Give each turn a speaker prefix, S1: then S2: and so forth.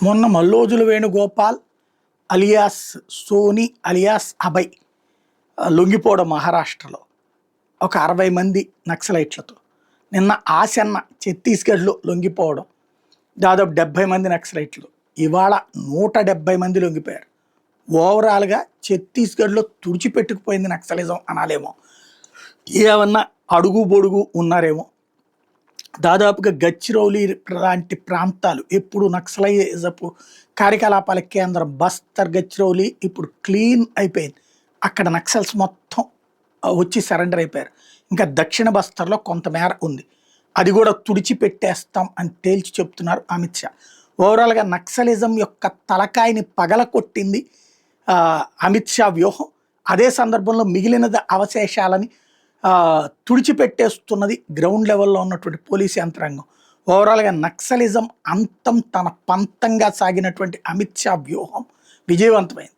S1: మొన్న Mallojula Venugopal alias Soni alias Abhay లొంగిపోవడం మహారాష్ట్రలో ఒక 60 మంది నక్సలైట్లతో. నిన్న ఆసన్న ఛత్తీస్గఢ్లో లొంగిపోవడం దాదాపు 70 మంది నక్సలైట్లు. ఇవాళ 170 మంది లొంగిపోయారు. ఓవరాల్గా ఛత్తీస్గఢ్లో తుడిచిపెట్టుకుపోయింది నక్సలిజం అనాలేమో. ఏమన్నా అడుగు పొడుగు ఉన్నారేమో. దాదాపుగా గచ్చిరౌలి లాంటి ప్రాంతాలు ఎప్పుడు నక్సలైజపు కార్యకలాపాల కేంద్రం బస్తర్ గచ్చిరౌలి ఇప్పుడు క్లీన్ అయిపోయింది. అక్కడ నక్సల్స్ మొత్తం వచ్చి సరెండర్ అయిపోయారు. ఇంకా దక్షిణ బస్తర్లో కొంతమేర ఉంది, అది కూడా తుడిచిపెట్టేస్తాం అని తేల్చి చెప్తున్నారు అమిత్ షా. ఓవరాల్గా నక్సలిజం యొక్క తలకాయని పగలకొట్టింది అమిత్ షా వ్యూహం. అదే సందర్భంలో మిగిలిన అవశేషాలని తుడిచిపెట్టేస్తున్నది గ్రౌండ్ లెవెల్లో ఉన్నటువంటి పోలీసు యంత్రాంగం. ఓవరాల్గా నక్సలిజం అంతం తన పంతంగా సాగినటువంటి అమిత్ షా వ్యూహం విజయవంతమైంది.